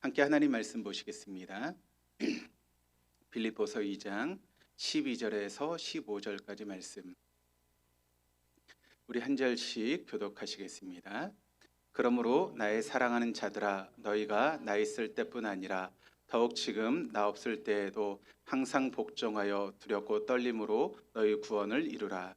함께 하나님 말씀 보시겠습니다. 빌립보서 2장 12절에서 15절까지 말씀. 우리 한 절씩 교독하시겠습니다. 그러므로 나의 사랑하는 자들아, 너희가 나 있을 때뿐 아니라 더욱 지금 나 없을 때에도 항상 복종하여 두렵고 떨림으로 너희 구원을 이루라.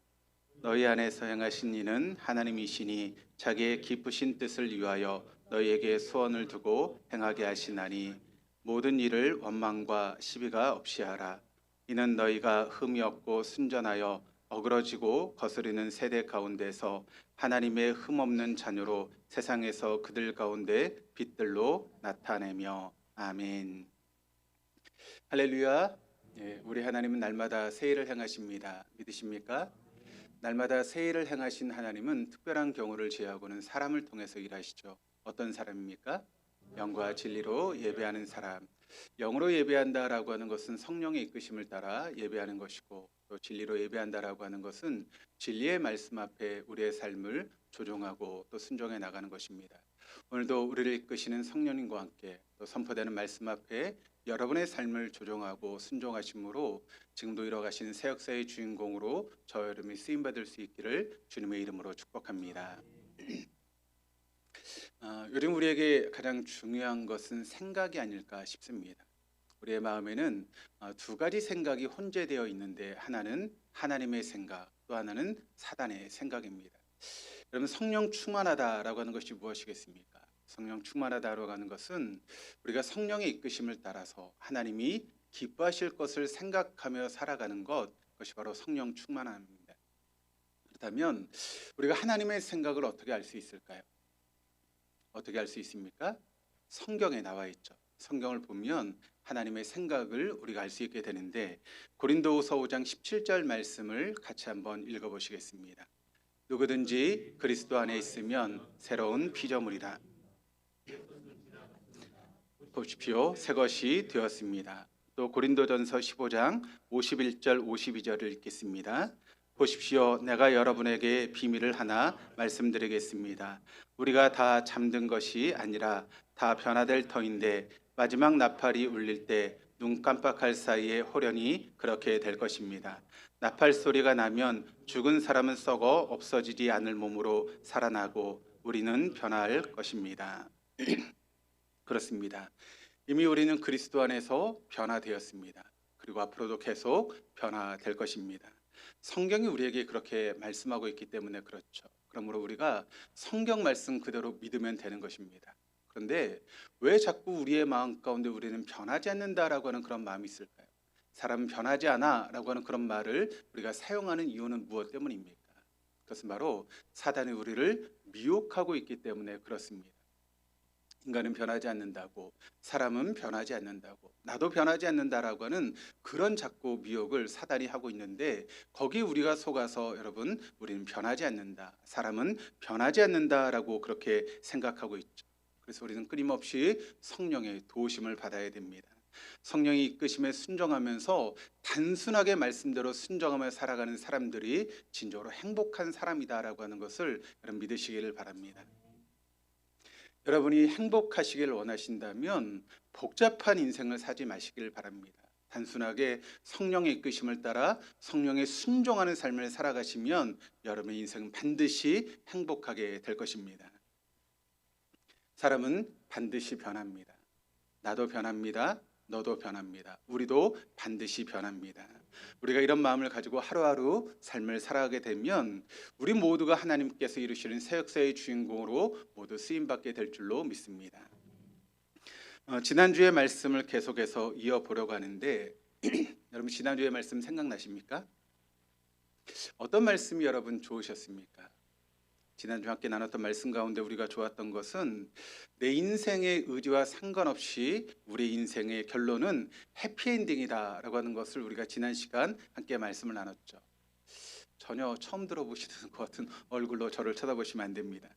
너희 안에서 행하신 이는 하나님이시니 자기의 기쁘신 뜻을 위하여 너희에게 소원을 두고 행하게 하시나니 모든 일을 원망과 시비가 없이 하라. 이는 너희가 흠이 없고 순전하여 어그러지고 거스리는 세대 가운데서 하나님의 흠없는 자녀로 세상에서 그들 가운데 빛들로 나타내며. 아멘. 할렐루야. 우리 하나님은 날마다 새 일을 행하십니다. 믿으십니까? 날마다 새 일을 행하신 하나님은 특별한 경우를 제하고는 사람을 통해서 일하시죠. 어떤 사람입니까? 영과 진리로 예배하는 사람. 영으로 예배한다라고 하는 것은 성령의 이끄심을 따라 예배하는 것이고, 또 진리로 예배한다라고 하는 것은 진리의 말씀 앞에 우리의 삶을 조종하고 또 순종해 나가는 것입니다. 오늘도 우리를 이끄시는 성령님과 함께 또 선포되는 말씀 앞에 여러분의 삶을 조종하고 순종하심으로 지금도 이뤄가시는 새 역사의 주인공으로 저 여러분이 쓰임받을 수 있기를 주님의 이름으로 축복합니다. 요즘 우리에게 가장 중요한 것은 생각이 아닐까 싶습니다. 우리의 마음에는 두 가지 생각이 혼재되어 있는데, 하나는 하나님의 생각, 또 하나는 사단의 생각입니다. 여러분, 성령 충만하다라고 하는 것이 무엇이겠습니까? 성령 충만하다라고 하는 것은 우리가 성령의 이끄심을 따라서 하나님이 기뻐하실 것을 생각하며 살아가는 것, 그것이 바로 성령 충만함입니다. 그렇다면 우리가 하나님의 생각을 어떻게 알 수 있을까요? 어떻게 알 수 있습니까? 성경에 나와 있죠. 성경을 보면 하나님의 생각을 우리가 알 수 있게 되는데, 고린도후서 5장 17절 말씀을 같이 한번 읽어보시겠습니다. 누구든지 그리스도 안에 있으면 새로운 피조물이라. 보십시오. 새 것이 되었습니다. 또 고린도전서 15장 51절 52절을 읽겠습니다. 보십시오. 내가 여러분에게 비밀을 하나 말씀드리겠습니다. 우리가 다 잠든 것이 아니라 다 변화될 터인데 마지막 나팔이 울릴 때 눈 깜빡할 사이에 호련히 그렇게 될 것입니다. 나팔 소리가 나면 죽은 사람은 썩어 없어지지 않을 몸으로 살아나고 우리는 변화할 것입니다. 그렇습니다. 이미 우리는 그리스도 안에서 변화되었습니다. 그리고 앞으로도 계속 변화될 것입니다. 성경이 우리에게 그렇게 말씀하고 있기 때문에 그렇죠. 그러므로 우리가 성경 말씀 그대로 믿으면 되는 것입니다. 그런데 왜 자꾸 우리의 마음 가운데 우리는 변하지 않는다라고 하는 그런 마음이 있을까요? 사람은 변하지 않아라고 하는 그런 말을 우리가 사용하는 이유는 무엇 때문입니까? 그것은 바로 사단이 우리를 미혹하고 있기 때문에 그렇습니다. 인간은 변하지 않는다고, 사람은 변하지 않는다고, 나도 변하지 않는다라고 하는 그런 자꾸 미혹을 사단이 하고 있는데, 거기 우리가 속아서 여러분, 우리는 변하지 않는다, 사람은 변하지 않는다라고 그렇게 생각하고 있죠. 그래서 우리는 끊임없이 성령의 도우심을 받아야 됩니다. 성령이 이끄심에 순종하면서 단순하게 말씀대로 순종하며 살아가는 사람들이 진정으로 행복한 사람이다라고 하는 것을 여러분 믿으시기를 바랍니다. 여러분이 행복하시길 원하신다면 복잡한 인생을 사지 마시길 바랍니다. 단순하게 성령의 이끄심을 따라 성령에 순종하는 삶을 살아가시면 여러분의 인생은 반드시 행복하게 될 것입니다. 사람은 반드시 변합니다. 나도 변합니다. 너도 변합니다. 우리도 반드시 변합니다. 우리가 이런 마음을 가지고 하루하루 삶을 살아가게 되면 우리 모두가 하나님께서 이루시는 새 역사의 주인공으로 모두 쓰임받게 될 줄로 믿습니다. 지난주의 말씀을 계속해서 이어보려고 하는데 여러분, 지난주의 말씀 생각나십니까? 어떤 말씀이 여러분 좋으셨습니까? 지난주 함께 나눴던 말씀 가운데 우리가 좋았던 것은 내 인생의 의지와 상관없이 우리 인생의 결론은 해피엔딩이다라고 하는 것을 우리가 지난 시간 함께 말씀을 나눴죠. 전혀 처음 들어보시는 것 같은 얼굴로 저를 쳐다보시면 안 됩니다.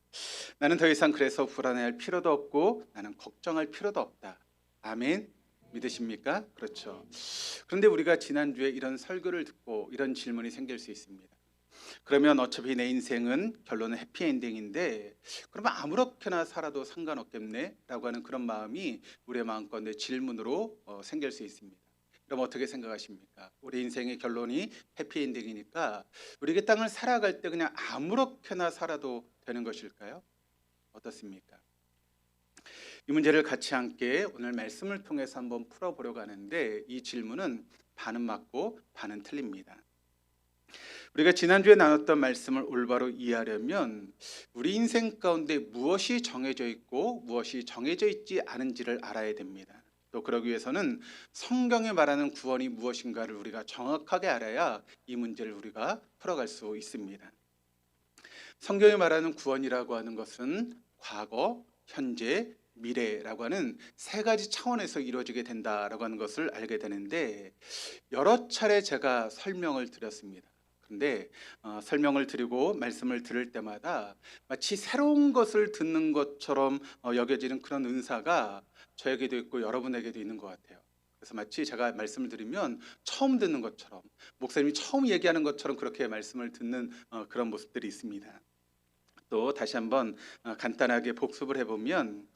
나는 더 이상 그래서 불안해할 필요도 없고 나는 걱정할 필요도 없다. 아멘. 믿으십니까? 그렇죠. 그런데 우리가 지난주에 이런 설교를 듣고 이런 질문이 생길 수 있습니다. 그러면 어차피 내 인생은 결론은 해피엔딩인데 그러면 아무렇게나 살아도 상관없겠네라고 하는 그런 마음이 우리의 마음 가운데 질문으로 생길 수 있습니다. 그럼 어떻게 생각하십니까? 우리 인생의 결론이 해피엔딩이니까 우리 땅을 살아갈 때 그냥 아무렇게나 살아도 되는 것일까요? 어떻습니까? 이 문제를 같이 함께 오늘 말씀을 통해서 한번 풀어보려고 하는데 이 질문은 반은 맞고 반은 틀립니다. 우리가 지난주에 나눴던 말씀을 올바로 이해하려면 우리 인생 가운데 무엇이 정해져 있고 무엇이 정해져 있지 않은지를 알아야 됩니다. 또 그러기 위해서는 성경에 말하는 구원이 무엇인가를 우리가 정확하게 알아야 이 문제를 우리가 풀어갈 수 있습니다. 성경에 말하는 구원이라고 하는 것은 과거, 현재, 미래라고 하는 세 가지 차원에서 이루어지게 된다라고 하는 것을 알게 되는데 여러 차례 제가 설명을 드렸습니다. 그런데 설명을 드리고 말씀을 들을 때마다 마치 새로운 것을 듣는 것처럼 여겨지는 그런 은사가 저에게도 있고 여러분에게도 있는 것 같아요. 그래서 마치 제가 말씀을 드리면 처음 듣는 것처럼 목사님이 처음 얘기하는 것처럼 그렇게 말씀을 듣는 그런 모습들이 있습니다. 또 다시 한번 간단하게 복습을 해보면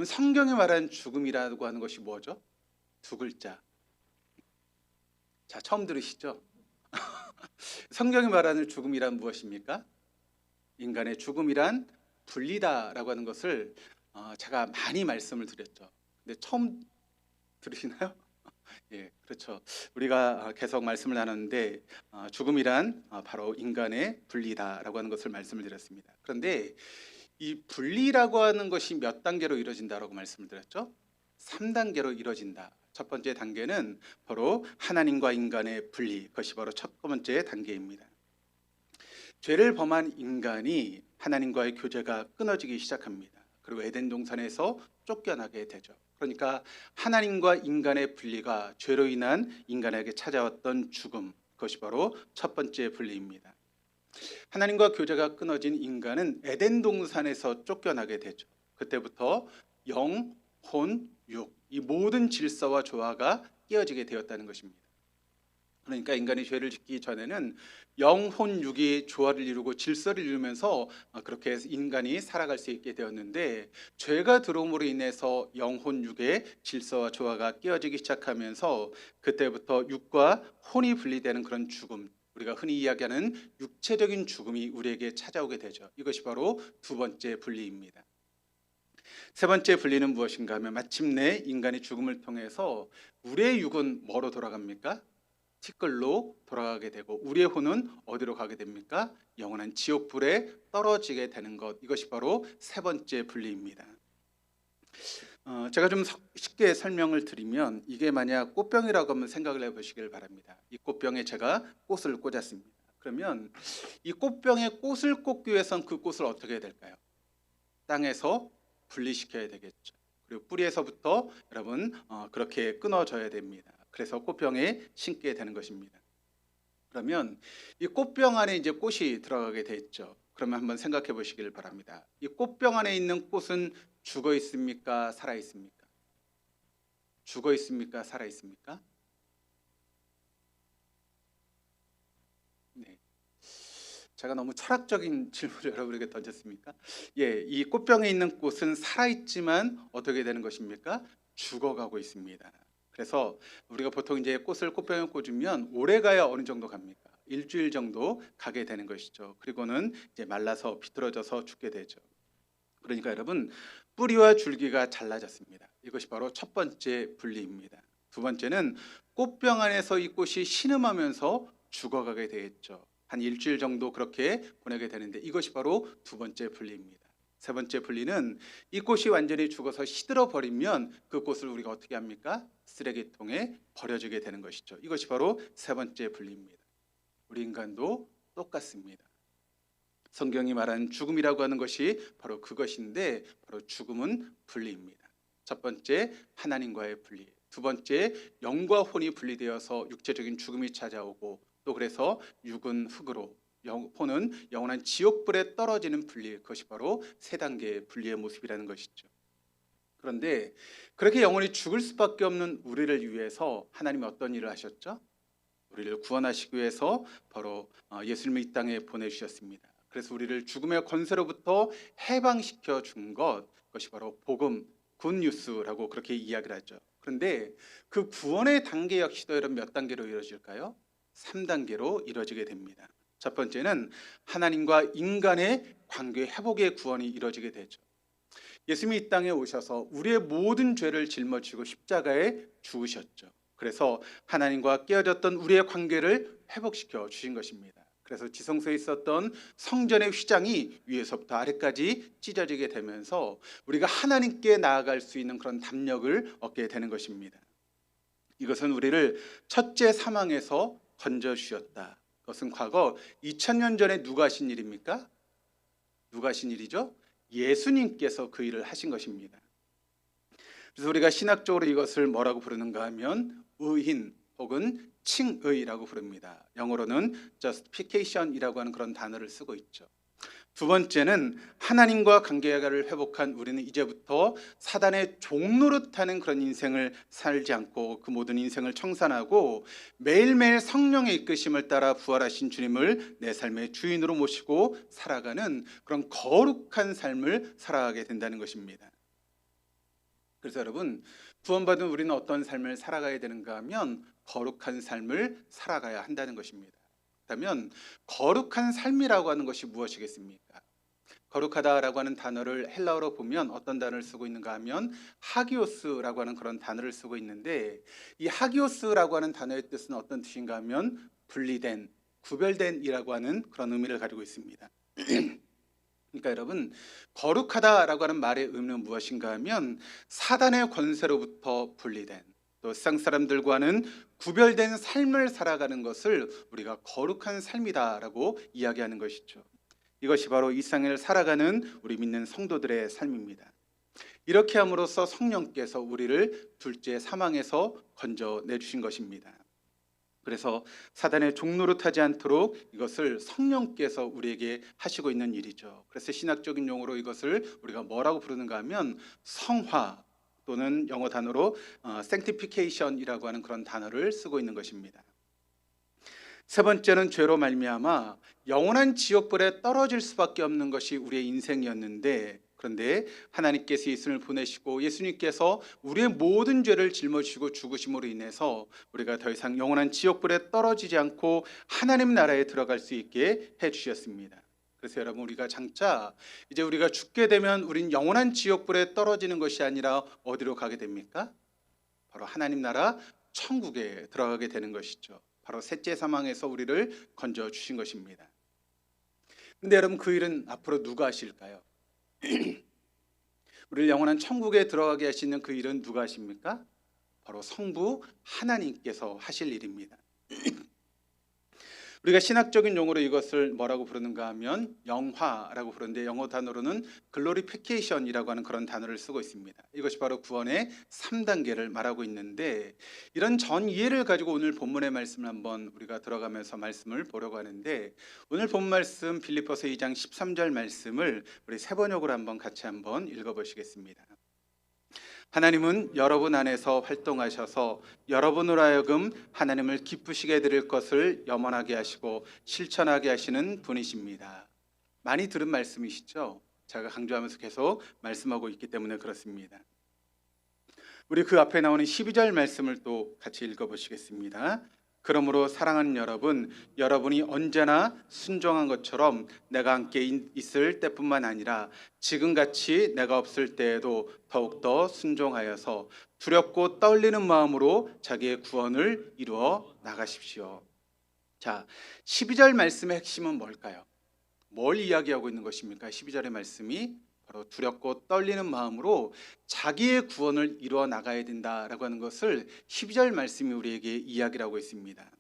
성경에 말하는 죽음이라고 하는 것이 뭐죠? 두 글자. 자, 처음 들으시죠? 성경이 말하는 죽음이란 무엇입니까? 인간의 죽음이란 분리다라고 하는 것을 제가 많이 말씀을 드렸죠. 근데 처음 들으시나요? 예, 그렇죠. 우리가 계속 말씀을 나눴는데 죽음이란 바로 인간의 분리다라고 하는 것을 말씀을 드렸습니다. 그런데 이 분리라고 하는 것이 몇 단계로 이루어진다라고 말씀을 드렸죠? 3단계로 이루어진다. 첫 번째 단계는 바로 하나님과 인간의 분리, 그것이 바로 첫 번째 단계입니다. 죄를 범한 인간이 하나님과의 교제가 끊어지기 시작합니다. 그리고 에덴 동산에서 쫓겨나게 되죠. 그러니까 하나님과 인간의 분리가 죄로 인한 인간에게 찾아왔던 죽음, 그것이 바로 첫 번째 분리입니다. 하나님과 교제가 끊어진 인간은 에덴 동산에서 쫓겨나게 되죠. 그때부터 영, 혼, 육, 이 모든 질서와 조화가 깨어지게 되었다는 것입니다. 그러니까 인간이 죄를 짓기 전에는 영혼 육이 조화를 이루고 질서를 이루면서 그렇게 해서 인간이 살아갈 수 있게 되었는데 죄가 들어옴으로 인해서 영혼 육의 질서와 조화가 깨어지기 시작하면서 그때부터 육과 혼이 분리되는 그런 죽음, 우리가 흔히 이야기하는 육체적인 죽음이 우리에게 찾아오게 되죠. 이것이 바로 두 번째 분리입니다. 세 번째 분리는 무엇인가 하면 마침내 인간이 죽음을 통해서 우리의 육은 뭐로 돌아갑니까? 티끌로 돌아가게 되고 우리의 혼은 어디로 가게 됩니까? 영원한 지옥불에 떨어지게 되는 것, 이것이 바로 세 번째 분리입니다. 제가 좀 쉽게 설명을 드리면 이게 만약 꽃병이라고 하면 생각을 해보시길 바랍니다. 이 꽃병에 제가 꽃을 꽂았습니다. 그러면 이 꽃병에 꽃을 꽂기 위해서는 그 꽃을 어떻게 해야 될까요? 땅에서 분리시켜야 되겠죠. 그리고 뿌리에서부터 여러분 그렇게 끊어져야 됩니다. 그래서 꽃병에 심게 되는 것입니다. 그러면 이 꽃병 안에 이제 꽃이 들어가게 돼 있죠. 그러면 한번 생각해 보시길 바랍니다. 이 꽃병 안에 있는 꽃은 죽어 있습니까? 살아 있습니까? 죽어 있습니까? 살아 있습니까? 네. 제가 너무 철학적인 질문을 여러분에게 던졌습니까? 예, 이 꽃병에 있는 꽃은 살아 있지만 어떻게 되는 것입니까? 죽어가고 있습니다. 그래서 우리가 보통 이제 꽃을 꽃병에 꽂으면 오래 가야 어느 정도 갑니까? 일주일 정도 가게 되는 것이죠. 그리고는 이제 말라서 비틀어져서 죽게 되죠. 그러니까 여러분 뿌리와 줄기가 잘라졌습니다. 이것이 바로 첫 번째 분리입니다. 두 번째는 꽃병 안에서 이 꽃이 신음하면서 죽어가게 되겠죠. 한 일주일 정도 그렇게 보내게 되는데 이것이 바로 두 번째 분리입니다. 세 번째 분리는 이 꽃이 완전히 죽어서 시들어 버리면 그 꽃을 우리가 어떻게 합니까? 쓰레기통에 버려지게 되는 것이죠. 이것이 바로 세 번째 분리입니다. 우리 인간도 똑같습니다. 성경이 말하는 죽음이라고 하는 것이 바로 그것인데 바로 죽음은 분리입니다. 첫 번째 하나님과의 분리, 두 번째 영과 혼이 분리되어서 육체적인 죽음이 찾아오고 또 그래서 육은 흙으로 혼은 영원한 지옥불에 떨어지는 분리, 그것이 바로 세 단계의 분리의 모습이라는 것이죠. 그런데 그렇게 영원히 죽을 수밖에 없는 우리를 위해서 하나님이 어떤 일을 하셨죠? 우리를 구원하시기 위해서 바로 예수님을 이 땅에 보내주셨습니다. 그래서 우리를 죽음의 권세로부터 해방시켜 준 그것이 바로 복음, 굿뉴스라고 그렇게 이야기를 하죠. 그런데 그 구원의 단계 역시도 여러분 몇 단계로 이루어질까요? 3단계로 이루어지게 됩니다. 첫 번째는 하나님과 인간의 관계 회복의 구원이 이루어지게 되죠. 예수님이 이 땅에 오셔서 우리의 모든 죄를 짊어지고 십자가에 죽으셨죠. 그래서 하나님과 깨어졌던 우리의 관계를 회복시켜 주신 것입니다. 그래서 지성소에 있었던 성전의 휘장이 위에서부터 아래까지 찢어지게 되면서 우리가 하나님께 나아갈 수 있는 그런 담력을 얻게 되는 것입니다. 이것은 우리를 첫째 사망에서 건져주셨다. 그것은 과거 2000년 전에 누가 하신 일입니까? 누가 하신 일이죠? 예수님께서 그 일을 하신 것입니다. 그래서 우리가 신학적으로 이것을 뭐라고 부르는가 하면 의인 혹은 칭의라고 부릅니다. 영어로는 justification이라고 하는 그런 단어를 쓰고 있죠. 두 번째는 하나님과 관계를 회복한 우리는 이제부터 사단의 종노릇하는 그런 인생을 살지 않고 그 모든 인생을 청산하고 매일매일 성령의 이끄심을 따라 부활하신 주님을 내 삶의 주인으로 모시고 살아가는 그런 거룩한 삶을 살아가게 된다는 것입니다. 그래서 여러분, 구원받은 우리는 어떤 삶을 살아가야 되는가 하면 거룩한 삶을 살아가야 한다는 것입니다. 그렇다면 거룩한 삶이라고 하는 것이 무엇이겠습니까? 거룩하다라고 하는 단어를 헬라어로 보면 어떤 단어를 쓰고 있는가 하면 하기오스라고 하는 그런 단어를 쓰고 있는데, 이 하기오스라고 하는 단어의 뜻은 어떤 뜻인가 하면 분리된, 구별된이라고 하는 그런 의미를 가지고 있습니다. 그러니까 여러분, 거룩하다라고 하는 말의 의미는 무엇인가 하면 사단의 권세로부터 분리된, 또 세상 사람들과는 구별된 삶을 살아가는 것을 우리가 거룩한 삶이다라고 이야기하는 것이죠. 이것이 바로 이 세상을 살아가는 우리 믿는 성도들의 삶입니다. 이렇게 함으로써 성령께서 우리를 둘째 사망에서 건져내 주신 것입니다. 그래서 사단의 종노릇하지 않도록 이것을 성령께서 우리에게 하시고 있는 일이죠. 그래서 신학적인 용어로 이것을 우리가 뭐라고 부르는가 하면 성화 또는 영어 단어로 sanctification이라고 하는 그런 단어를 쓰고 있는 것입니다. 세 번째는 죄로 말미암아 영원한 지옥불에 떨어질 수밖에 없는 것이 우리의 인생이었는데, 그런데 하나님께서 예수님을 보내시고 예수님께서 우리의 모든 죄를 짊어지시고 죽으심으로 인해서 우리가 더 이상 영원한 지옥불에 떨어지지 않고 하나님 나라에 들어갈 수 있게 해주셨습니다. 그래서 여러분, 우리가 장차 이제 우리가 죽게 되면 우린 영원한 지옥불에 떨어지는 것이 아니라 어디로 가게 됩니까? 바로 하나님 나라 천국에 들어가게 되는 것이죠. 바로 셋째 사망에서 우리를 건져 주신 것입니다. 근데 여러분, 그 일은 앞으로 누가 하실까요? 우리를 영원한 천국에 들어가게 하시는 그 일은 누가 하십니까? 바로 성부 하나님께서 하실 일입니다. 우리가 신학적인 용어로 이것을 뭐라고 부르는가 하면 영화라고 부르는데, 영어 단어로는 글로리피케이션이라고 하는 그런 단어를 쓰고 있습니다. 이것이 바로 구원의 3단계를 말하고 있는데, 이런 전 이해를 가지고 오늘 본문의 말씀을 한번 우리가 들어가면서 말씀을 보려고 하는데, 오늘 본 말씀 빌립보서 2장 13절 말씀을 우리 세 번역으로 한번 같이 한번 읽어보시겠습니다. 하나님은 여러분 안에서 활동하셔서 여러분으로 하여금 하나님을 기쁘시게 드릴 것을 염원하게 하시고 실천하게 하시는 분이십니다. 많이 들은 말씀이시죠? 제가 강조하면서 계속 말씀하고 있기 때문에 그렇습니다. 우리 그 앞에 나오는 12절 말씀을 또 같이 읽어보시겠습니다. 그러므로 사랑하는 여러분, 여러분이 언제나 순종한 것처럼 내가 함께 있을 때뿐만 아니라 지금같이 내가 없을 때에도 더욱더 순종하여서 두렵고 떨리는 마음으로 자기의 구원을 이루어 나가십시오. 자, 12절 말씀의 핵심은 뭘까요? 뭘 이야기하고 있는 것입니까? 12절의 말씀이 바로 두렵고 떨리는 마음으로 자기의 구원을 이루어 나가야 된다라고 하는 것을 12절 말씀이 우리에게 이야기를 하고 있습니다.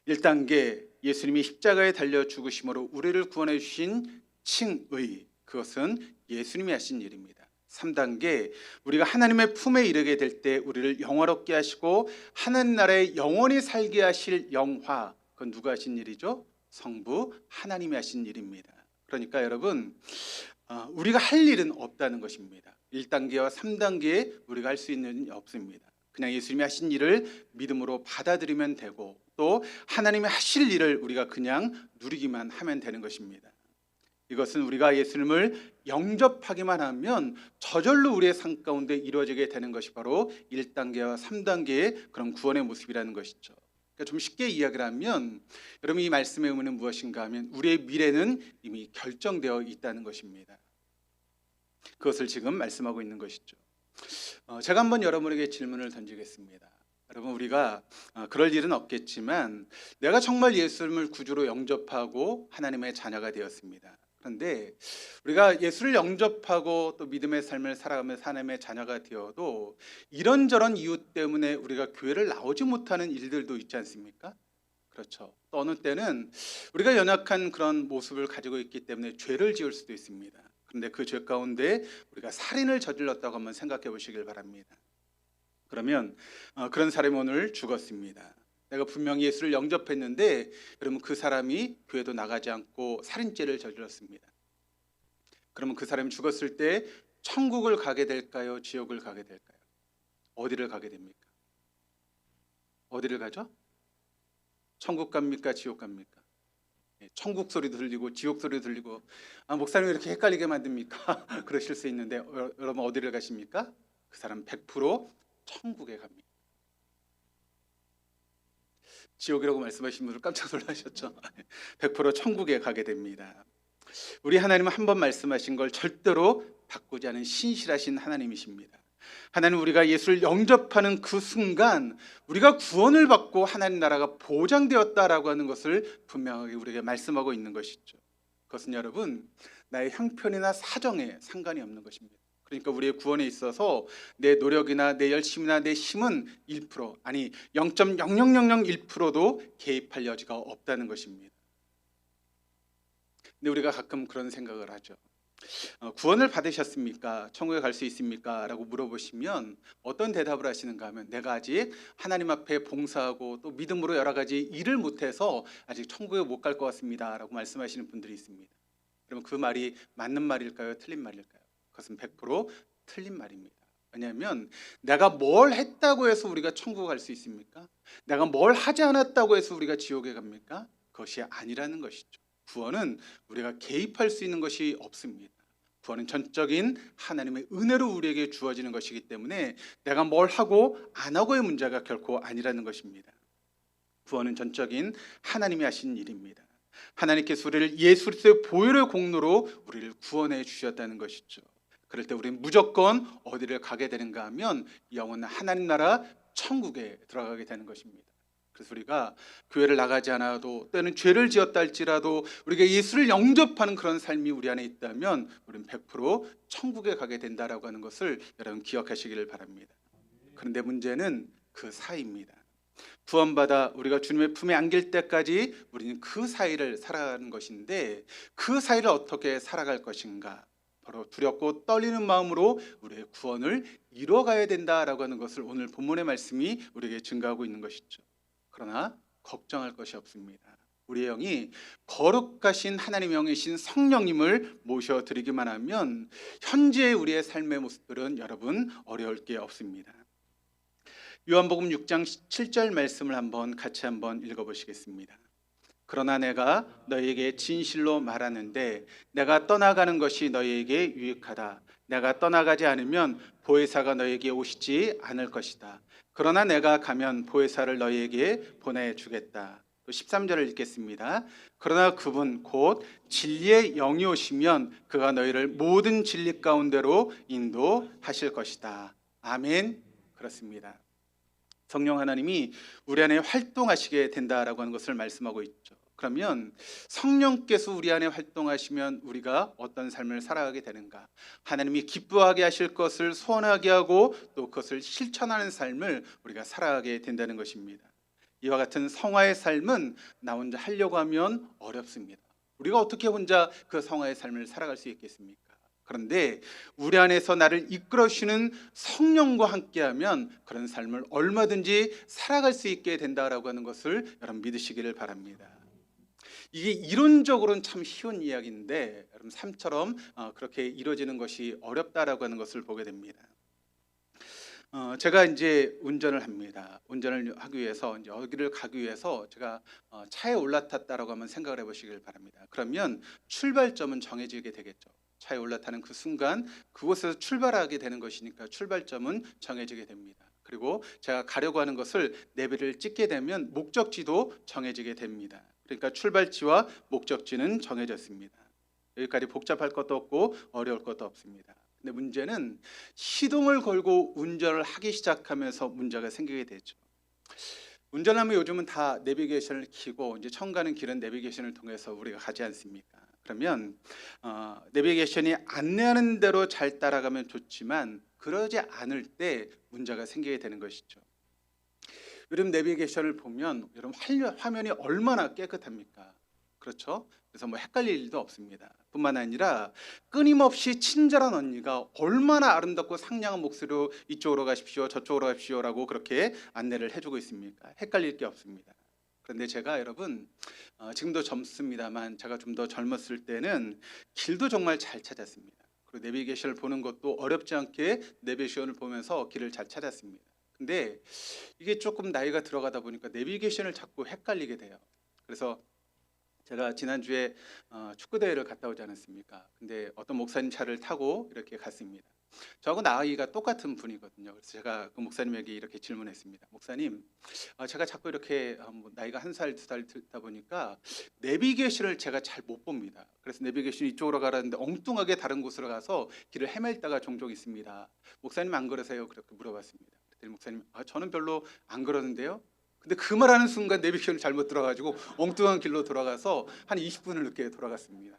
1단계, 예수님이 십자가에 달려 죽으심으로 우리를 구원해 주신 칭의, 그것은 예수님이 하신 일입니다. 3단계, 우리가 하나님의 품에 이르게 될 때 우리를 영화롭게 하시고 하나님 나라에 영원히 살게 하실 영화, 그건 누가 하신 일이죠? 성부 하나님이 하신 일입니다. 그러니까 여러분, 우리가 할 일은 없다는 것입니다. 1단계와 3단계에 우리가 할 수 있는 일이 없습니다. 그냥 예수님이 하신 일을 믿음으로 받아들이면 되고, 또 하나님이 하실 일을 우리가 그냥 누리기만 하면 되는 것입니다. 이것은 우리가 예수님을 영접하기만 하면 저절로 우리의 삶 가운데 이루어지게 되는 것이 바로 1단계와 3단계의 그런 구원의 모습이라는 것이죠. 그러니까 좀 쉽게 이야기를 하면, 여러분 이 말씀의 의미는 무엇인가 하면 우리의 미래는 이미 결정되어 있다는 것입니다. 그것을 지금 말씀하고 있는 것이죠. 제가 한번 여러분에게 질문을 던지겠습니다. 여러분, 우리가 그럴 일은 없겠지만 내가 정말 예수님을 구주로 영접하고 하나님의 자녀가 되었습니다. 그런데 우리가 예수를 영접하고 또 믿음의 삶을 살아가면서 하나님의 자녀가 되어도 이런저런 이유 때문에 우리가 교회를 나오지 못하는 일들도 있지 않습니까? 그렇죠. 또 어느 때는 우리가 연약한 그런 모습을 가지고 있기 때문에 죄를 지을 수도 있습니다. 그런데 그 죄 가운데 우리가 살인을 저질렀다고 한번 생각해 보시길 바랍니다. 그러면 그런 사람이 오늘 죽었습니다. 내가 분명히 예수를 영접했는데 그러면 그 사람이 교회도 나가지 않고 살인죄를 저질렀습니다. 그러면 그 사람이 죽었을 때 천국을 가게 될까요? 지옥을 가게 될까요? 어디를 가게 됩니까? 어디를 가죠? 천국 갑니까? 지옥 갑니까? 천국 소리 들리고 지옥 소리 들리고, 목사님이 이렇게 헷갈리게 만듭니까? 그러실 수 있는데 여러분 어디를 가십니까? 그 사람 100% 천국에 갑니다. 지옥이라고 말씀하신 분들 깜짝 놀라셨죠? 100% 천국에 가게 됩니다. 우리 하나님은 한 번 말씀하신 걸 절대로 바꾸지 않은 신실하신 하나님이십니다. 하나님, 우리가 예수를 영접하는 그 순간 우리가 구원을 받고 하나님 나라가 보장되었다라고 하는 것을 분명하게 우리에게 말씀하고 있는 것이죠. 그것은 여러분, 나의 형편이나 사정에 상관이 없는 것입니다. 그러니까 우리의 구원에 있어서 내 노력이나 내 열심이나 내 힘은 1% 아니 0.0001%도 개입할 여지가 없다는 것입니다. 근데 우리가 가끔 그런 생각을 하죠. 구원을 받으셨습니까? 천국에 갈 수 있습니까? 라고 물어보시면 어떤 대답을 하시는가 하면, 내가 아직 하나님 앞에 봉사하고 또 믿음으로 여러 가지 일을 못해서 아직 천국에 못 갈 것 같습니다 라고 말씀하시는 분들이 있습니다. 그러면 그 말이 맞는 말일까요? 틀린 말일까요? 그것은 100% 틀린 말입니다. 왜냐하면 내가 뭘 했다고 해서 우리가 천국 갈 수 있습니까? 내가 뭘 하지 않았다고 해서 우리가 지옥에 갑니까? 그것이 아니라는 것이죠. 구원은 우리가 개입할 수 있는 것이 없습니다. 구원은 전적인 하나님의 은혜로 우리에게 주어지는 것이기 때문에 내가 뭘 하고 안 하고의 문제가 결코 아니라는 것입니다. 구원은 전적인 하나님이 하신 일입니다. 하나님께서 우리를 예수 그리스도의 보혈의 공로로 우리를 구원해 주셨다는 것이죠. 그럴 때 우리는 무조건 어디를 가게 되는가 하면 영원한 하나님 나라 천국에 들어가게 되는 것입니다. 그래서 우리가 교회를 나가지 않아도, 때는 죄를 지었다 할지라도 우리가 예수를 영접하는 그런 삶이 우리 안에 있다면 우리는 100% 천국에 가게 된다라고 하는 것을 여러분 기억하시기를 바랍니다. 그런데 문제는 그 사이입니다. 구원받아 우리가 주님의 품에 안길 때까지 우리는 그 사이를 살아가는 것인데, 그 사이를 어떻게 살아갈 것인가? 바로 두렵고 떨리는 마음으로 우리의 구원을 이루어가야 된다라고 하는 것을 오늘 본문의 말씀이 우리에게 증거하고 있는 것이죠. 그러나 걱정할 것이 없습니다. 우리의 영이 거룩하신 하나님의 영이신 성령님을 모셔드리기만 하면 현재 우리의 삶의 모습들은 여러분 어려울 게 없습니다. 요한복음 6장 7절 말씀을 같이 한번 읽어보시겠습니다. 그러나 내가 너희에게 진실로 말하는데 내가 떠나가는 것이 너희에게 유익하다. 내가 떠나가지 않으면 보혜사가 너희에게 오시지 않을 것이다. 그러나 내가 가면 보혜사를 너희에게 보내주겠다. 또 13절을 읽겠습니다. 그러나 그분 곧 진리의 영이 오시면 그가 너희를 모든 진리 가운데로 인도하실 것이다. 아멘. 그렇습니다. 성령 하나님이 우리 안에 활동하시게 된다라고 하는 것을 말씀하고 있죠. 그러면 성령께서 우리 안에 활동하시면 우리가 어떤 삶을 살아가게 되는가? 하나님이 기뻐하게 하실 것을 소원하게 하고 또 그것을 실천하는 삶을 우리가 살아가게 된다는 것입니다. 이와 같은 성화의 삶은 나 혼자 하려고 하면 어렵습니다. 우리가 어떻게 혼자 그 성화의 삶을 살아갈 수 있겠습니까? 그런데 우리 안에서 나를 이끌어주시는 성령과 함께하면 그런 삶을 얼마든지 살아갈 수 있게 된다라고 하는 것을 여러분 믿으시기를 바랍니다. 이게 이론적으로는 참 쉬운 이야기인데 여러분 삶처럼 그렇게 이루어지는 것이 어렵다라고 하는 것을 보게 됩니다. 제가 이제 운전을 합니다. 운전을 하기 위해서 이제 어디를 가기 위해서 제가 차에 올라탔다라고 한번 생각을 해보시길 바랍니다. 그러면 출발점은 정해지게 되겠죠. 차에 올라타는 그 순간 그곳에서 출발하게 되는 것이니까 출발점은 정해지게 됩니다. 그리고 제가 가려고 하는 것을 내비를 찍게 되면 목적지도 정해지게 됩니다. 그러니까 출발지와 목적지는 정해졌습니다. 여기까지 복잡할 것도 없고 어려울 것도 없습니다. 근데 문제는 시동을 걸고 운전을 하기 시작하면서 문제가 생기게 되죠. 운전하면 요즘은 다 내비게이션을 켜고 이제 처음 가는 길은 내비게이션을 통해서 우리가 가지 않습니까? 그러면 내비게이션이 안내하는 대로 잘 따라가면 좋지만 그러지 않을 때 문제가 생기게 되는 것이죠. 요즘 내비게이션을 보면 여러분 화면이 얼마나 깨끗합니까? 그렇죠? 그래서 뭐 헷갈릴 일도 없습니다. 뿐만 아니라 끊임없이 친절한 언니가 얼마나 아름답고 상냥한 목소리로 이쪽으로 가십시오, 저쪽으로 가십시오라고 그렇게 안내를 해주고 있습니까? 헷갈릴 게 없습니다. 그런데 제가 여러분 지금도 젊습니다만 제가 좀 더 젊었을 때는 길도 정말 잘 찾았습니다. 그리고 내비게이션을 보는 것도 어렵지 않게 내비게이션을 보면서 길을 잘 찾았습니다. 근데 이게 조금 나이가 들어가다 보니까 내비게이션을 자꾸 헷갈리게 돼요. 그래서 제가 지난주에 축구 대회를 갔다 오지 않았습니까? 근데 어떤 목사님 차를 타고 이렇게 갔습니다. 저하고 나이가 똑같은 분이거든요. 그래서 제가 그 목사님에게 이렇게 질문했습니다. 목사님, 제가 자꾸 이렇게 뭐 나이가 1살, 2살 듣다 보니까 내비게이션을 제가 잘 못 봅니다. 그래서 내비게이션이 이쪽으로 가라는데 엉뚱하게 다른 곳으로 가서 길을 헤맬 때가 종종 있습니다. 목사님 안 그러세요? 그렇게 물어봤습니다. 그랬더니 목사님, 저는 별로 안 그러는데요. 근데 그 말하는 순간 내비게이션을 잘못 들어가지고 엉뚱한 길로 돌아가서 한 20분을 늦게 돌아갔습니다.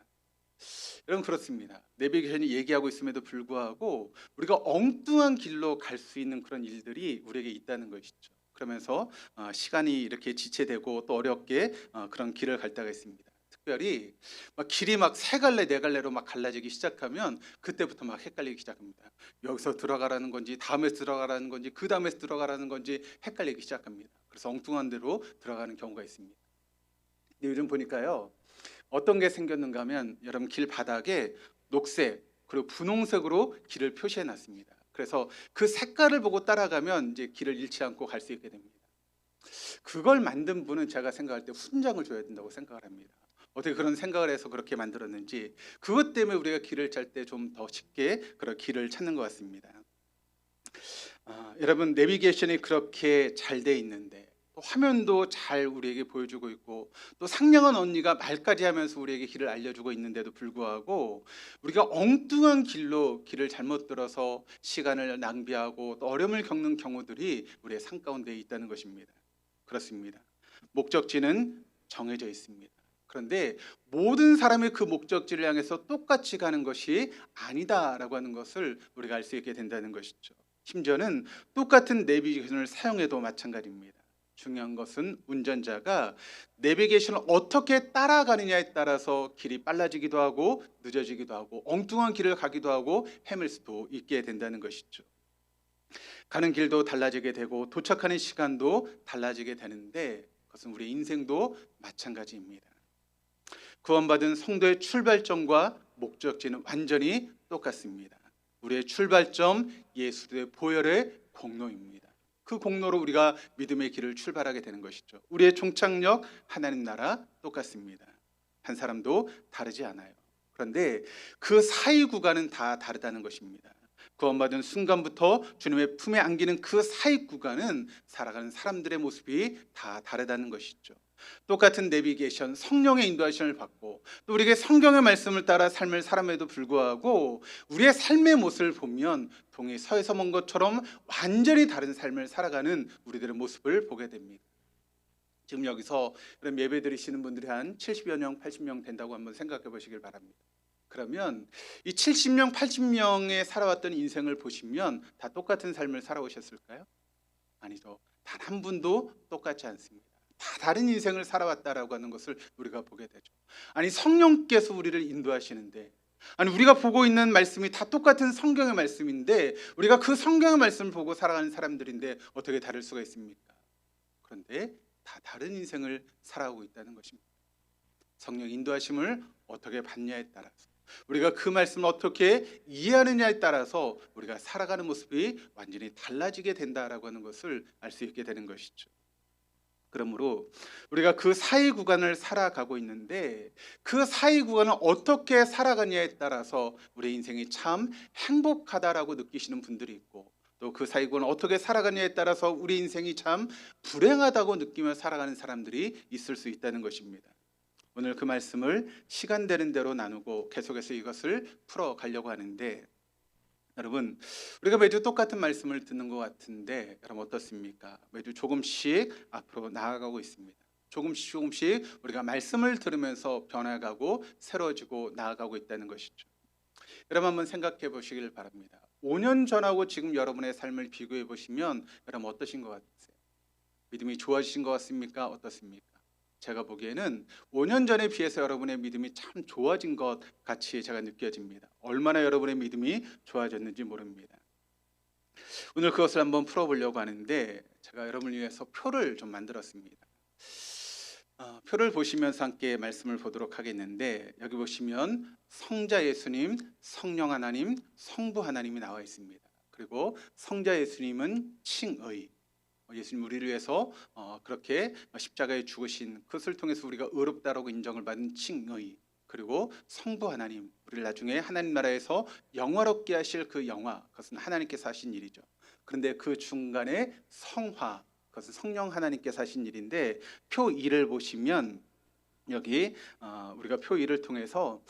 여러분 그렇습니다. 내비게이션이 얘기하고 있음에도 불구하고 우리가 엉뚱한 길로 갈 수 있는 그런 일들이 우리에게 있다는 것이죠. 그러면서 시간이 이렇게 지체되고 또 어렵게 그런 길을 갈 때가 있습니다. 특별히 막 길이 막 세 갈래 네 갈래로 막 갈라지기 시작하면 그때부터 막 헷갈리기 시작합니다. 여기서 들어가라는 건지 다음에서 들어가라는 건지 그 다음에서 들어가라는 건지 헷갈리기 시작합니다. 그래서 엉뚱한 데로 들어가는 경우가 있습니다. 근데 요즘 보니까요. 어떤 게 생겼는가 하면 여러분 길 바닥에 녹색 그리고 분홍색으로 길을 표시해 놨습니다. 그래서 그 색깔을 보고 따라가면 이제 길을 잃지 않고 갈 수 있게 됩니다. 그걸 만든 분은 제가 생각할 때 훈장을 줘야 된다고 생각을 합니다. 어떻게 그런 생각을 해서 그렇게 만들었는지 그것 때문에 우리가 길을 짤 때 좀 더 쉽게 그런 길을 찾는 것 같습니다. 여러분 내비게이션이 그렇게 잘 돼 있는데 또 화면도 잘 우리에게 보여주고 있고 또 상냥한 언니가 말까지 하면서 우리에게 길을 알려주고 있는데도 불구하고 우리가 엉뚱한 길로 길을 잘못 들어서 시간을 낭비하고 또 어려움을 겪는 경우들이 우리의 삶 가운데 있다는 것입니다. 그렇습니다. 목적지는 정해져 있습니다. 그런데 모든 사람이 그 목적지를 향해서 똑같이 가는 것이 아니다라고 하는 것을 우리가 알 수 있게 된다는 것이죠. 심지어는 똑같은 내비게이션을 사용해도 마찬가지입니다. 중요한 것은 운전자가 내비게이션을 어떻게 따라가느냐에 따라서 길이 빨라지기도 하고 늦어지기도 하고 엉뚱한 길을 가기도 하고 헤맬 수도 있게 된다는 것이죠. 가는 길도 달라지게 되고 도착하는 시간도 달라지게 되는데 그것은 우리 인생도 마찬가지입니다. 구원받은 성도의 출발점과 목적지는 완전히 똑같습니다. 우리의 출발점 예수의 보혈의 공로입니다. 그 공로로 우리가 믿음의 길을 출발하게 되는 것이죠. 우리의 종착역 하나님 나라 똑같습니다. 한 사람도 다르지 않아요. 그런데 그 사이 구간은 다 다르다는 것입니다. 구원받은 순간부터 주님의 품에 안기는 그 사이 구간은 살아가는 사람들의 모습이 다 다르다는 것이죠. 똑같은 내비게이션 성령의 인도하심을 받고 또 우리에게 성경의 말씀을 따라 삶을 살아감에도 불구하고 우리의 삶의 모습을 보면 동이 서에서 먼 것처럼 완전히 다른 삶을 살아가는 우리들의 모습을 보게 됩니다. 지금 여기서 그럼 예배 드리시는 분들이 한 70여 명, 80명 된다고 한번 생각해 보시길 바랍니다. 그러면 이 70명, 80명의 살아왔던 인생을 보시면 다 똑같은 삶을 살아오셨을까요? 아니죠. 단 한 분도 똑같지 않습니다. 다 다른 인생을 살아왔다라고 하는 것을 우리가 보게 되죠. 아니 성령께서 우리를 인도하시는데 아니 우리가 보고 있는 말씀이 다 똑같은 성경의 말씀인데 우리가 그 성경의 말씀을 보고 살아가는 사람들인데 어떻게 다를 수가 있습니까? 그런데 다 다른 인생을 살아오고 있다는 것입니다. 성령 인도하심을 어떻게 받냐에 따라서 우리가 그 말씀을 어떻게 이해하느냐에 따라서 우리가 살아가는 모습이 완전히 달라지게 된다라고 하는 것을 알 수 있게 되는 것이죠. 그러므로 우리가 그 사이 구간을 살아가고 있는데 그 사이 구간을 어떻게 살아가냐에 따라서 우리 인생이 참 행복하다라고 느끼시는 분들이 있고, 또 그 사이 구간을 어떻게 살아가냐에 따라서 우리 인생이 참 불행하다고 느끼며 살아가는 사람들이 있을 수 있다는 것입니다. 오늘 그 말씀을 시간 되는 대로 나누고 계속해서 이것을 풀어가려고 하는데, 여러분, 우리가 매주 똑같은 말씀을 듣는 것 같은데 여러분 어떻습니까? 매주 조금씩 앞으로 나아가고 있습니다. 조금씩 우리가 말씀을 들으면서 변화가고 새로워지고 나아가고 있다는 것이죠. 여러분 한번 생각해 보시길 바랍니다. 5년 전하고 지금 여러분의 삶을 비교해 보시면 여러분 어떠신 것 같으세요? 믿음이 좋아지신 것 같습니까? 어떻습니까? 제가 보기에는 5년 전에 비해서 여러분의 믿음이 참 좋아진 것 같이 제가 느껴집니다. 얼마나 여러분의 믿음이 좋아졌는지 모릅니다. 오늘 그것을 한번 풀어보려고 하는데 제가 여러분을 위해서 표를 좀 만들었습니다. 표를 보시면서 함께 말씀을 보도록 하겠는데, 여기 보시면 성자 예수님, 성령 하나님, 성부 하나님이 나와 있습니다. 그리고 성자 예수님은 칭의, 예수님 우리를 위해서 그렇게 십자가에 죽으신 그것을 통해서 우리가 의롭다라고 인정을 받은 칭의, 그리고 성부 하나님, 우리를 나중에 하나님 나라에서 영화롭게 하실 그 영화, 그것은 하나님께서 하신 일이죠. 그런데 그 중간에 성화, 그것은 성령 하나님께서 하신 일인데, 표 2를 보시면 여기 우리가 표 2를 통해서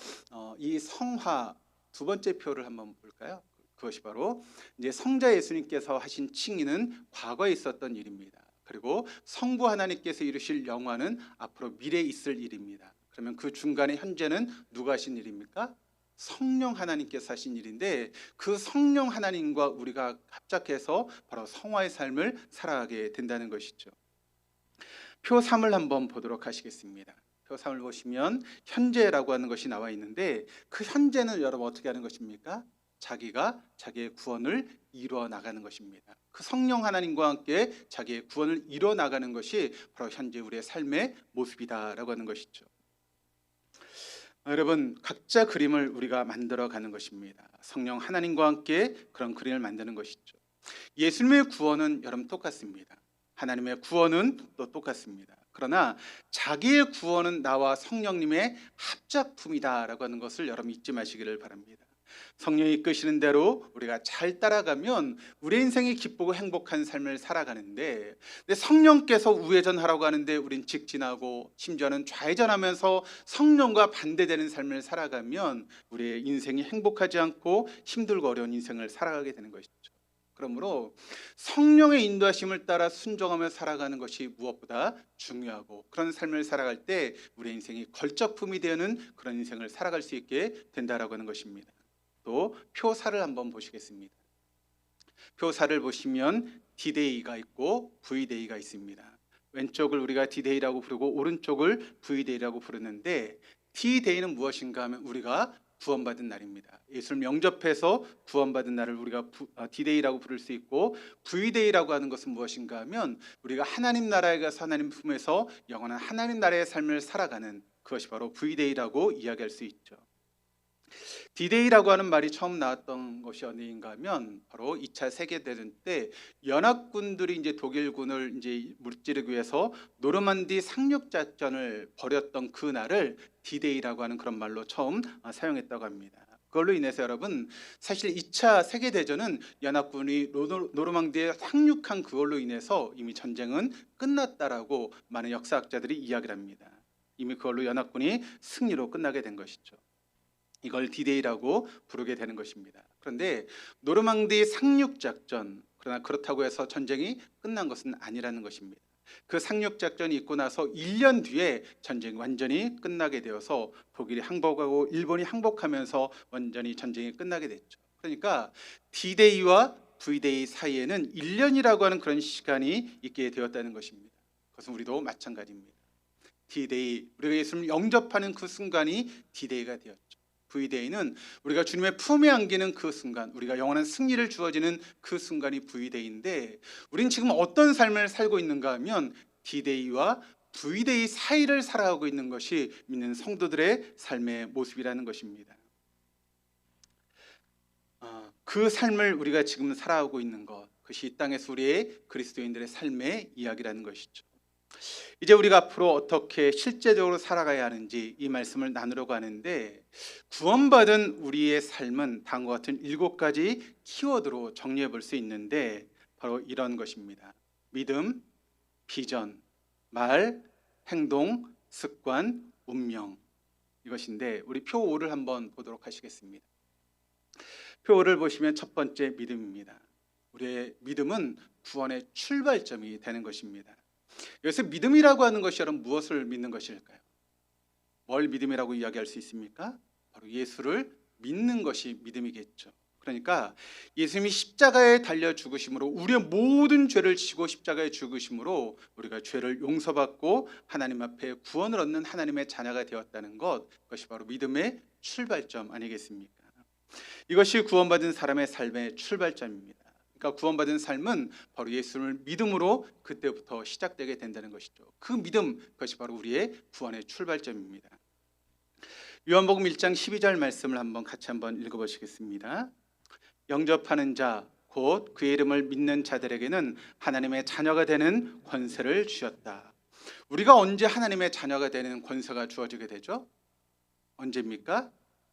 이 성화 두 번째 표를 한번 볼까요? 그것이 바로 이제 성자 예수님께서 하신 칭의는 과거에 있었던 일입니다. 그리고 성부 하나님께서 이루실 영화는 앞으로 미래에 있을 일입니다. 그러면 그 중간에 현재는 누가 하신 일입니까? 성령 하나님께서 하신 일인데, 그 성령 하나님과 우리가 합작해서 바로 성화의 삶을 살아가게 된다는 것이죠. 표 3을 한번 보도록 하시겠습니다. 표 3을 보시면 현재라고 하는 것이 나와 있는데, 그 현재는 여러분 어떻게 하는 것입니까? 자기가 자기의 구원을 이루어 나가는 것입니다. 그 성령 하나님과 함께 자기의 구원을 이루어 나가는 것이 바로 현재 우리의 삶의 모습이다라고 하는 것이죠. 여러분, 각자 그림을 우리가 만들어 가는 것입니다. 성령 하나님과 함께 그런 그림을 만드는 것이죠. 예수님의 구원은 여러분 똑같습니다. 하나님의 구원은 또 똑같습니다. 그러나 자기의 구원은 나와 성령님의 합작품이다라고 하는 것을 여러분 잊지 마시기를 바랍니다. 성령이 이끄시는 대로 우리가 잘 따라가면 우리 인생이 기쁘고 행복한 삶을 살아가는데, 성령께서 우회전하라고 하는데 우린 직진하고 심지어는 좌회전하면서 성령과 반대되는 삶을 살아가면 우리의 인생이 행복하지 않고 힘들고 어려운 인생을 살아가게 되는 것이죠. 그러므로 성령의 인도하심을 따라 순종하며 살아가는 것이 무엇보다 중요하고, 그런 삶을 살아갈 때 우리의 인생이 걸작품이 되는 그런 인생을 살아갈 수 있게 된다라고 하는 것입니다. 또 표 4를 한번 보시겠습니다. 표 4를 보시면 D-Day가 있고 V-Day가 있습니다. 왼쪽을 우리가 D-Day라고 부르고 오른쪽을 V-Day라고 부르는데, D-Day는 무엇인가 하면 우리가 구원받은 날입니다. 예수를 영접해서 구원받은 날을 우리가 D-Day라고 부를 수 있고, V-Day라고 하는 것은 무엇인가 하면 우리가 하나님 나라에 가서 하나님 품에서 영원한 하나님 나라의 삶을 살아가는, 그것이 바로 V-Day라고 이야기할 수 있죠. D-Day라고 하는 말이 처음 나왔던 것이 어디인가 하면 바로 2차 세계대전 때 연합군들이 이제 독일군을 이제 무찌르기 위해서 노르만디 상륙 작전을 벌였던 그 날을 D-Day라고 하는 그런 말로 처음 사용했다고 합니다. 그걸로 인해서 여러분, 사실 2차 세계대전은 연합군이 노르망디에 상륙한 그걸로 인해서 이미 전쟁은 끝났다라고 많은 역사학자들이 이야기를 합니다. 이미 그걸로 연합군이 승리로 끝나게 된 것이죠. 이걸 D-Day라고 부르게 되는 것입니다. 그런데 노르망디 상륙작전, 그러나 그렇다고 해서 전쟁이 끝난 것은 아니라는 것입니다. 그 상륙작전이 있고 나서 1년 뒤에 전쟁이 완전히 끝나게 되어서 독일이 항복하고 일본이 항복하면서 완전히 전쟁이 끝나게 됐죠. 그러니까 D-Day와 V-Day 사이에는 1년이라고 하는 그런 시간이 있게 되었다는 것입니다. 그것은 우리도 마찬가지입니다. D-Day, 우리가 예수님을 영접하는 그 순간이 D-Day가 되었죠. V-Day는 우리가 주님의 품에 안기는 그 순간, 우리가 영원한 승리를 주어지는 그 순간이 V-Day인데, 우린 지금 어떤 삶을 살고 있는가 하면 D-Day와 V-Day 사이를 살아가고 있는 것이 믿는 성도들의 삶의 모습이라는 것입니다. 그 삶을 우리가 지금 살아가고 있는 것, 그것이 이 땅에서 우리의 그리스도인들의 삶의 이야기라는 것이죠. 이제 우리가 앞으로 어떻게 실제적으로 살아가야 하는지 이 말씀을 나누려고 하는데, 구원받은 우리의 삶은 다음과 같은 7가지 키워드로 정리해 볼 수 있는데 바로 이런 것입니다. 믿음, 비전, 말, 행동, 습관, 운명, 이것인데 우리 표 5를 한번 보도록 하시겠습니다. 표 5를 보시면 첫 번째 믿음입니다. 우리의 믿음은 구원의 출발점이 되는 것입니다. 여기서 믿음이라고 하는 것이 여러분 무엇을 믿는 것일까요? 뭘 믿음이라고 이야기할 수 있습니까? 바로 예수를 믿는 것이 믿음이겠죠. 그러니까 예수님이 십자가에 달려 죽으심으로 우리의 모든 죄를 지고 십자가에 죽으심으로 우리가 죄를 용서받고 하나님 앞에 구원을 얻는 하나님의 자녀가 되었다는 것, 그것이 바로 믿음의 출발점 아니겠습니까? 이것이 구원받은 사람의 삶의 출발점입니다. 그러니까 구원받은 삶은 바로 예수를 믿음으로 그때부터 시작되게 된다는 것이죠. 그 믿음, 그것이 바로 우리의 구원의 출발점입니다. 요한복음 1장 12절 말씀을 같이 한번 읽어보시겠습니다. 영접하는 자, 곧 그의 이름을 믿는 자들에게는 하나님의 자녀가 되는 권세를 주셨다. 우리가 언제 하나님의 자녀가 되는 권세가 주어지게 되죠? 언제입니까?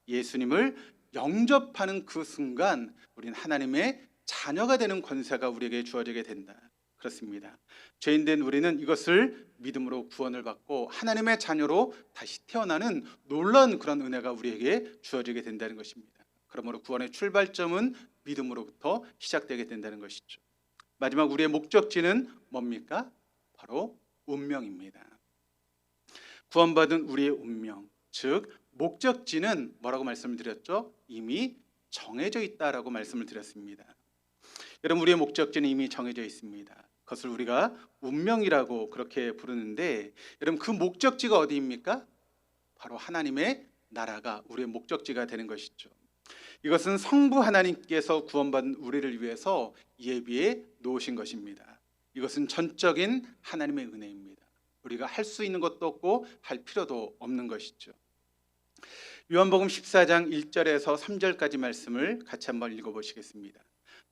예수님을 영접하는 그 순간 우리는 하나님의 자녀가 되는 권세가 우리에게 주어지게 된다. 그렇습니다. 죄인된 우리는 이것을 믿음으로 구원을 받고 하나님의 자녀로 다시 태어나는 놀라운 그런 은혜가 우리에게 주어지게 된다는 것입니다. 그러므로 구원의 출발점은 믿음으로부터 시작되게 된다는 것이죠. 마지막 우리의 목적지는 뭡니까? 바로 운명입니다. 구원받은 우리의 운명, 즉 목적지는 뭐라고 말씀을 드렸죠? 이미 정해져 있다라고 말씀을 드렸습니다. 여러분, 우리의 목적지는 이미 정해져 있습니다. 그것을 우리가 운명이라고 그렇게 부르는데, 여러분 그 목적지가 어디입니까? 바로 하나님의 나라가 우리의 목적지가 되는 것이죠. 이것은 성부 하나님께서 구원받은 우리를 위해서 예비해 놓으신 것입니다. 이것은 전적인 하나님의 은혜입니다. 우리가 할 수 있는 것도 없고 할 필요도 없는 것이죠. 요한복음 14장 1절에서 3절까지 말씀을 같이 한번 읽어보시겠습니다.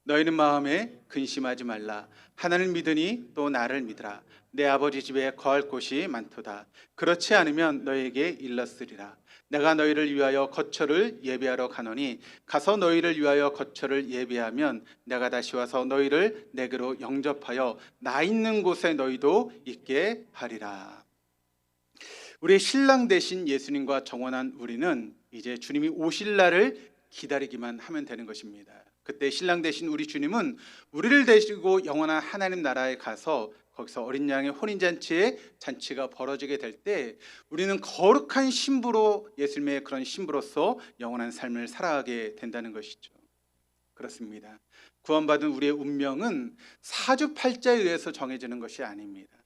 너희는 마음에 근심하지 말라. 하나님을 믿으니 또 나를 믿으라. 내 아버지 집에 거할 곳이 많도다. 그렇지 않으면 너희에게 일렀으리라. 내가 너희를 위하여 거처를 예비하러 가노니 가서 너희를 위하여 거처를 예비하면 내가 다시 와서 너희를 내게로 영접하여 나 있는 곳에 너희도 있게 하리라. 우리의 신랑 되신 예수님과 정원한 우리는 이제 주님이 오실 날을 기다리기만 하면 되는 것입니다. 그때 신랑 되신 우리 주님은 우리를 데리고 영원한 하나님 나라에 가서 거기서 어린 양의 혼인잔치의 잔치가 벌어지게 될 때 우리는 거룩한 신부로, 예수님의 그런 신부로서 영원한 삶을 살아가게 된다는 것이죠. 그렇습니다. 구원받은 우리의 운명은 사주팔자에 의해서 정해지는 것이 아닙니다.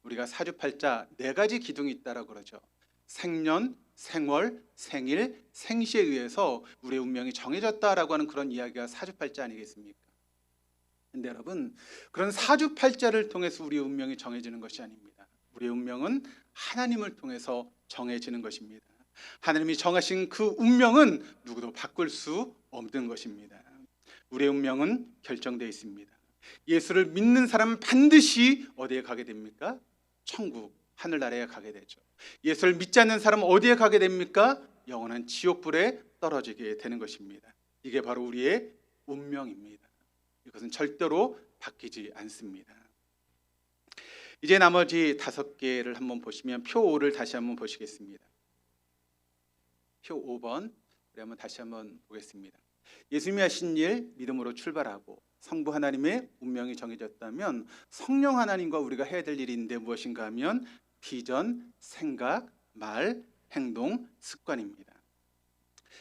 우리가 사주팔자 4가지 기둥이 있다라고 그러죠. 생년, 생월, 생일, 생시에 의해서 우리의 운명이 정해졌다라고 하는 그런 이야기가 사주팔자 아니겠습니까? 근데 여러분, 그런 사주팔자를 통해서 우리의 운명이 정해지는 것이 아닙니다. 우리의 운명은 하나님을 통해서 정해지는 것입니다. 하나님이 정하신 그 운명은 누구도 바꿀 수 없는 것입니다. 우리의 운명은 결정되어 있습니다. 예수를 믿는 사람은 반드시 어디에 가게 됩니까? 천국, 하늘나라에 가게 되죠. 예수를 믿지 않는 사람은 어디에 가게 됩니까? 영원한 지옥불에 떨어지게 되는 것입니다. 이게 바로 우리의 운명입니다. 이것은 절대로 바뀌지 않습니다. 이제 나머지 5개를 한번 보시면 표 5를 다시 한번 보시겠습니다. 표 5번 우리 한번 다시 한번 보겠습니다. 예수님이 하신 일 믿음으로 출발하고 성부 하나님의 운명이 정해졌다면 성령 하나님과 우리가 해야 될 일이 있는데 무엇인가 하면 비전, 생각, 말, 행동, 습관입니다.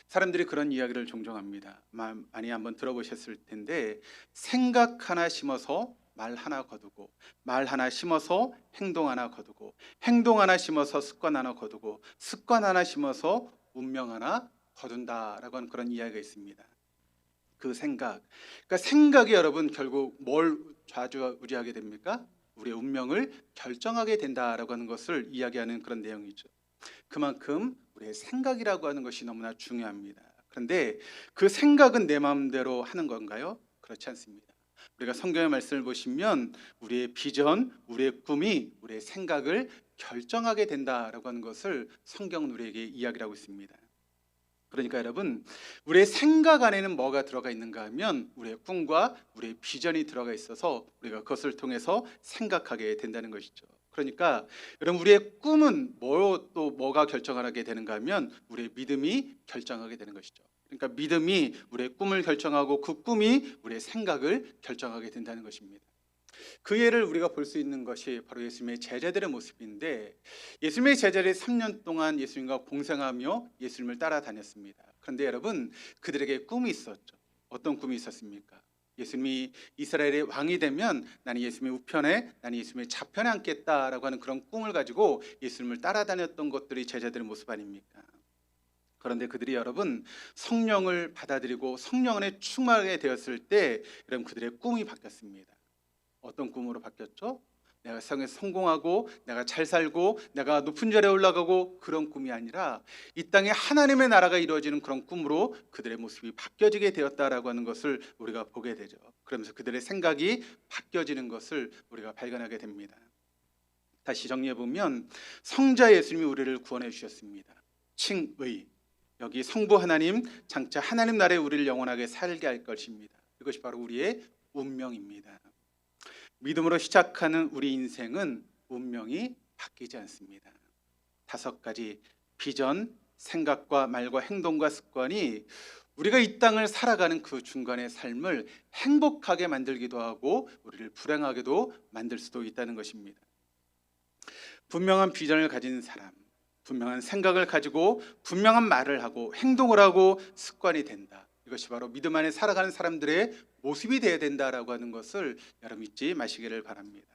사람들이 그런 이야기를 종종 합니다. 많이 한번 들어보셨을 텐데, 생각 하나 심어서 말 하나 거두고, 말 하나 심어서 행동 하나 거두고, 행동 하나 심어서 습관 하나 거두고, 습관 하나 심어서 운명 하나 거둔다라고 하는 그런 이야기가 있습니다. 그 생각, 그러니까 생각이 여러분 결국 뭘 좌지우지하게 됩니까? 우리의 운명을 결정하게 된다라고 하는 것을 이야기하는 그런 내용이죠. 그만큼 우리의 생각이라고 하는 것이 너무나 중요합니다. 그런데 그 생각은 내 마음대로 하는 건가요? 그렇지 않습니다. 우리가 성경의 말씀을 보시면 우리의 비전, 우리의 꿈이 우리의 생각을 결정하게 된다라고 하는 것을 성경은 우리에게 이야기를 하고 있습니다. 그러니까 여러분, 우리의 생각 안에는 뭐가 들어가 있는가 하면 우리의 꿈과 우리의 비전이 들어가 있어서 우리가 그것을 통해서 생각하게 된다는 것이죠. 그러니까 여러분, 우리의 꿈은 뭐가 결정하게 되는가 하면 우리의 믿음이 결정하게 되는 것이죠. 그러니까 믿음이 우리의 꿈을 결정하고 그 꿈이 우리의 생각을 결정하게 된다는 것입니다. 그 예를 우리가 볼 수 있는 것이 바로 예수님의 제자들의 모습인데, 예수님의 제자들이 3년 동안 예수님과 공생하며 예수님을 따라다녔습니다. 그런데 여러분, 그들에게 꿈이 있었죠. 어떤 꿈이 있었습니까? 예수님이 이스라엘의 왕이 되면 나는 예수님의 우편에, 나는 예수님의 좌편에 앉겠다라고 하는 그런 꿈을 가지고 예수님을 따라다녔던 것들이 제자들의 모습 아닙니까? 그런데 그들이 여러분, 성령을 받아들이고 성령 안에 충만하게 되었을 때 여러분, 그들의 꿈이 바뀌었습니다. 어떤 꿈으로 바뀌었죠? 내가 세상에서 성공하고 내가 잘 살고 내가 높은 자리에 올라가고 그런 꿈이 아니라 이 땅에 하나님의 나라가 이루어지는 그런 꿈으로 그들의 모습이 바뀌어지게 되었다라고 하는 것을 우리가 보게 되죠. 그러면서 그들의 생각이 바뀌어지는 것을 우리가 발견하게 됩니다. 다시 정리해 보면 성자 예수님이 우리를 구원해 주셨습니다. 칭의, 여기 성부 하나님, 장차 하나님 나라에 우리를 영원하게 살게 할 것입니다. 이것이 바로 우리의 운명입니다. 믿음으로 시작하는 우리 인생은 운명이 바뀌지 않습니다. 5가지 비전, 생각과 말과 행동과 습관이 우리가 이 땅을 살아가는 그 중간의 삶을 행복하게 만들기도 하고 우리를 불행하게도 만들 수도 있다는 것입니다. 분명한 비전을 가진 사람, 분명한 생각을 가지고 분명한 말을 하고 행동을 하고 습관이 된다. 이것이 바로 믿음 안에 살아가는 사람들의 모습이 되어야 된다라고 하는 것을 여러분 잊지 마시기를 바랍니다.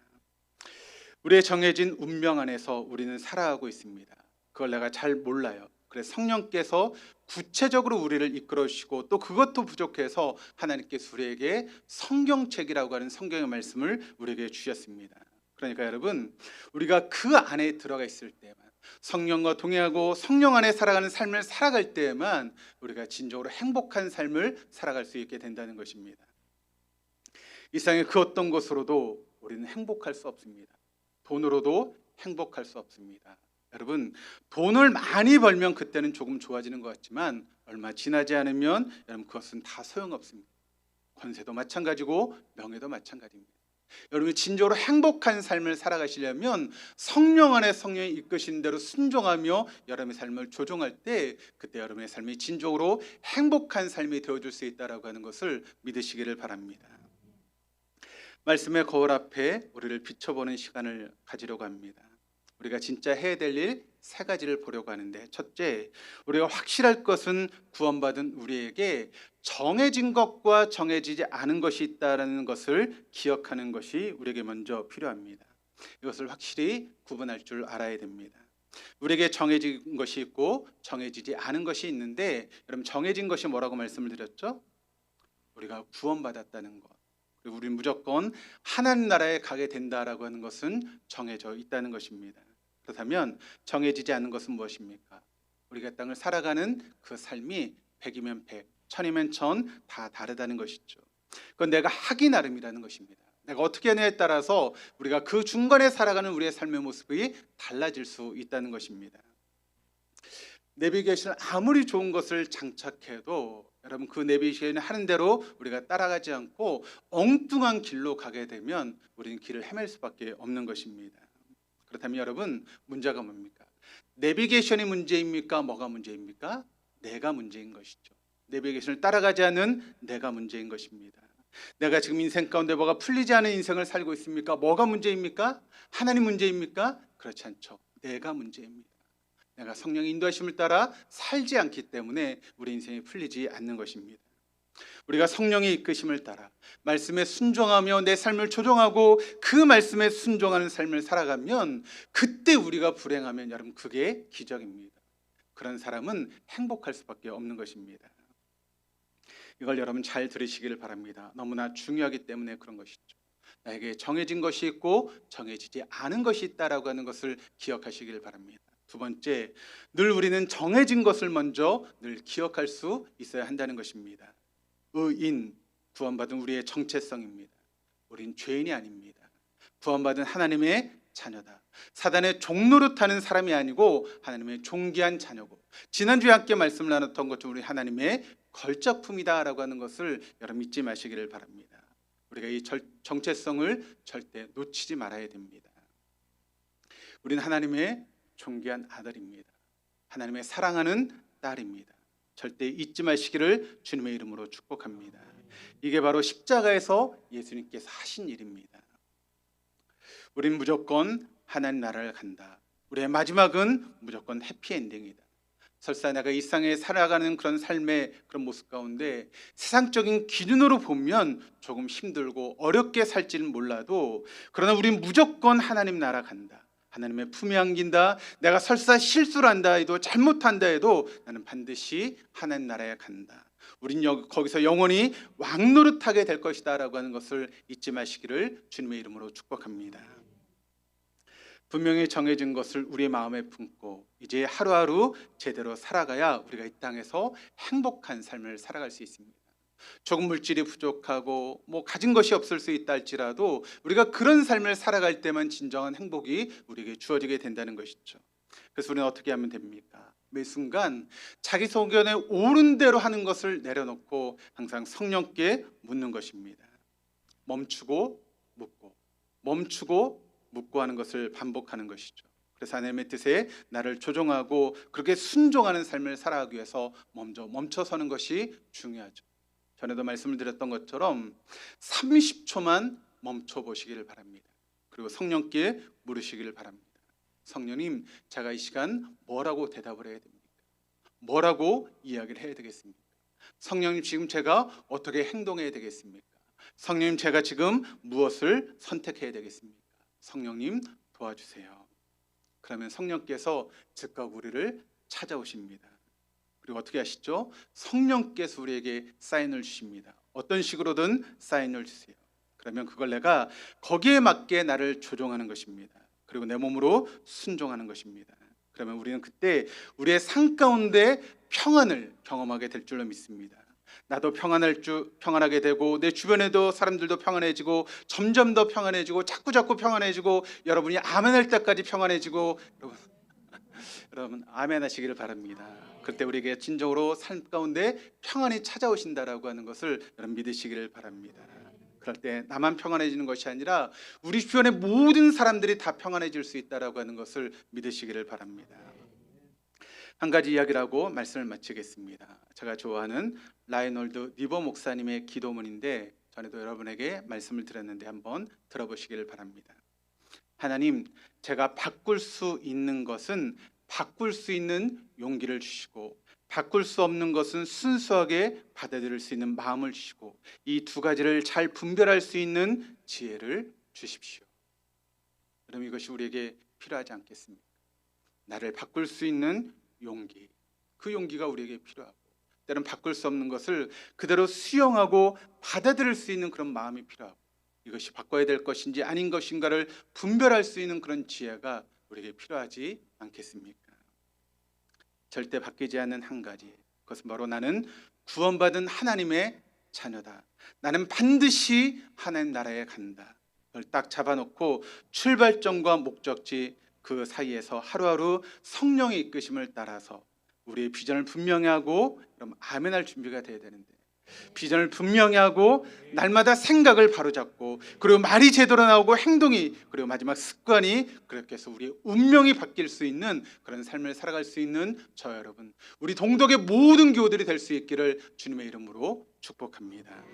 우리의 정해진 운명 안에서 우리는 살아가고 있습니다. 그걸 내가 잘 몰라요. 그래서 성령께서 구체적으로 우리를 이끌어 주시고 또 그것도 부족해서 하나님께서 우리에게 성경책이라고 하는 성경의 말씀을 우리에게 주셨습니다. 그러니까 여러분, 우리가 그 안에 들어가 있을 때만, 성령과 동행하고 성령 안에 살아가는 삶을 살아갈 때에만 우리가 진정으로 행복한 삶을 살아갈 수 있게 된다는 것입니다. 이 세상의 그 어떤 것으로도 우리는 행복할 수 없습니다. 돈으로도 행복할 수 없습니다. 여러분, 돈을 많이 벌면 그때는 조금 좋아지는 것 같지만 얼마 지나지 않으면 여러분 그것은 다 소용없습니다. 권세도 마찬가지고 명예도 마찬가지입니다. 여러분이 진정으로 행복한 삶을 살아가시려면 성령 안에 성령이 이끄신 대로 순종하며 여러분의 삶을 조종할 때 그때 여러분의 삶이 진정으로 행복한 삶이 되어줄 수 있다고 하는 것을 믿으시기를 바랍니다. 말씀의 거울 앞에 우리를 비춰보는 시간을 가지려고 합니다. 우리가 진짜 해야 될 일 3가지를 보려고 하는데, 첫째, 우리가 확실할 것은 구원받은 우리에게 정해진 것과 정해지지 않은 것이 있다는 것을 기억하는 것이 우리에게 먼저 필요합니다. 이것을 확실히 구분할 줄 알아야 됩니다. 우리에게 정해진 것이 있고 정해지지 않은 것이 있는데, 여러분 정해진 것이 뭐라고 말씀을 드렸죠? 우리가 구원받았다는 것, 그리고 우리는 무조건 하나님 나라에 가게 된다라고 하는 것은 정해져 있다는 것입니다. 그렇다면 정해지지 않은 것은 무엇입니까? 우리가 땅을 살아가는 그 삶이 100이면 100, 1000이면 1000 다 다르다는 것이죠. 그건 내가 하기 나름이라는 것입니다. 내가 어떻게 하느냐에 따라서 우리가 그 중간에 살아가는 우리의 삶의 모습이 달라질 수 있다는 것입니다. 내비게이션을 아무리 좋은 것을 장착해도 여러분 그 내비게이션이 하는 대로 우리가 따라가지 않고 엉뚱한 길로 가게 되면 우리는 길을 헤맬 수밖에 없는 것입니다. 그렇다면 여러분, 문제가 뭡니까? 내비게이션이 문제입니까? 뭐가 문제입니까? 내가 문제인 것이죠. 내비게이션을 따라가지 않는 내가 문제인 것입니다. 내가 지금 인생 가운데 뭐가 풀리지 않은 인생을 살고 있습니까? 뭐가 문제입니까? 하나님 문제입니까? 그렇지 않죠. 내가 문제입니다. 내가 성령의 인도하심을 따라 살지 않기 때문에 우리 인생이 풀리지 않는 것입니다. 우리가 성령의 이끄심을 따라 말씀에 순종하며 내 삶을 조종하고 그 말씀에 순종하는 삶을 살아가면 그때 우리가 불행하면 여러분 그게 기적입니다. 그런 사람은 행복할 수밖에 없는 것입니다. 이걸 여러분 잘 들으시기를 바랍니다. 너무나 중요하기 때문에 그런 것이죠. 나에게 정해진 것이 있고 정해지지 않은 것이 있다라고 하는 것을 기억하시기를 바랍니다. 두 번째, 늘 우리는 정해진 것을 먼저 늘 기억할 수 있어야 한다는 것입니다. 의인, 구원받은 우리의 정체성입니다. 우린 죄인이 아닙니다. 구원받은 하나님의 자녀다. 사단의 종노릇하는 사람이 아니고 하나님의 존귀한 자녀고, 지난주에 함께 말씀을 나눴던 것처럼 우리 하나님의 걸작품이다라고 하는 것을 여러분 잊지 마시기를 바랍니다. 우리가 이 정체성을 절대 놓치지 말아야 됩니다. 우리는 하나님의 존귀한 아들입니다. 하나님의 사랑하는 딸입니다. 절대 잊지 마시기를 주님의 이름으로 축복합니다. 이게 바로 십자가에서 예수님께서 하신 일입니다. 우린 무조건 하나님 나라를 간다. 우리의 마지막은 무조건 해피엔딩이다. 설사 내가 이 세상에 살아가는 그런 삶의 그런 모습 가운데 세상적인 기준으로 보면 조금 힘들고 어렵게 살지는 몰라도, 그러나 우린 무조건 하나님 나라 간다. 하나님의 품에 안긴다. 내가 설사 실수를 한다 해도, 잘못한다 해도 나는 반드시 하나님 나라에 간다. 우린 거기서 영원히 왕노릇하게 될 것이다 라고 하는 것을 잊지 마시기를 주님의 이름으로 축복합니다. 분명히 정해진 것을 우리의 마음에 품고 이제 하루하루 제대로 살아가야 우리가 이 땅에서 행복한 삶을 살아갈 수 있습니다. 조금 물질이 부족하고 가진 것이 없을 수 있다 할지라도 우리가 그런 삶을 살아갈 때만 진정한 행복이 우리에게 주어지게 된다는 것이죠. 그래서 우리는 어떻게 하면 됩니까? 매 순간 자기 소견에 옳은 대로 하는 것을 내려놓고 항상 성령께 묻는 것입니다. 멈추고 묻고, 멈추고 묻고 하는 것을 반복하는 것이죠. 그래서 하나님의 뜻에 나를 조종하고 그렇게 순종하는 삶을 살아가기 위해서 먼저 멈춰서는 것이 중요하죠. 전에도 말씀을 드렸던 것처럼 30초만 멈춰 보시기를 바랍니다. 그리고 성령께 물으시기를 바랍니다. 성령님, 제가 이 시간 뭐라고 대답을 해야 됩니까? 뭐라고 이야기를 해야 되겠습니까? 성령님, 지금 제가 어떻게 행동해야 되겠습니까? 성령님, 제가 지금 무엇을 선택해야 되겠습니까? 성령님, 도와주세요. 그러면 성령께서 즉각 우리를 찾아오십니다. 그리고 어떻게 하시죠? 성령께서 우리에게 사인을 주십니다. 어떤 식으로든 사인을 주세요. 그러면 그걸 내가 거기에 맞게 나를 조종하는 것입니다. 그리고 내 몸으로 순종하는 것입니다. 그러면 우리는 그때 우리의 삶 가운데 평안을 경험하게 될 줄로 믿습니다. 나도 평안하게 되고 내 주변에도 사람들도 평안해지고 점점 더 평안해지고 자꾸 평안해지고 여러분이 아멘할 때까지 평안해지고, 여러분 아멘 하시기를 바랍니다. 그때 우리에게 진정으로 삶 가운데 평안이 찾아오신다라고 하는 것을 여러분 믿으시기를 바랍니다. 그럴 때 나만 평안해지는 것이 아니라 우리 주변의 모든 사람들이 다 평안해질 수 있다라고 하는 것을 믿으시기를 바랍니다. 한 가지 이야기를 하고 말씀을 마치겠습니다. 제가 좋아하는 라이놀드 니버 목사님의 기도문인데 전에도 여러분에게 말씀을 드렸는데 한번 들어보시기를 바랍니다. 하나님, 제가 바꿀 수 있는 것은 바꿀 수 있는 용기를 주시고, 바꿀 수 없는 것은 순수하게 받아들일 수 있는 마음을 주시고, 이 두 가지를 잘 분별할 수 있는 지혜를 주십시오. 그럼 이것이 우리에게 필요하지 않겠습니까? 나를 바꿀 수 있는 용기, 그 용기가 우리에게 필요하고, 때로는 바꿀 수 없는 것을 그대로 수용하고 받아들일 수 있는 그런 마음이 필요하고, 이것이 바꿔야 될 것인지 아닌 것인가를 분별할 수 있는 그런 지혜가 우리에게 필요하지 않겠습니까? 절대 바뀌지 않는 한 가지, 그것은 바로 나는 구원받은 하나님의 자녀다. 나는 반드시 하나님 나라에 간다. 그걸 딱 잡아놓고 출발점과 목적지 그 사이에서 하루하루 성령의 이끄심을 따라서 우리의 비전을 분명히 하고, 그럼 아멘할 준비가 돼야 되는데, 비전을 분명히 하고 날마다 생각을 바로잡고, 그리고 말이 제대로 나오고 행동이, 그리고 마지막 습관이, 그렇게 해서 우리의 운명이 바뀔 수 있는 그런 삶을 살아갈 수 있는 저 여러분, 우리 동덕의 모든 교우들이 될 수 있기를 주님의 이름으로 축복합니다.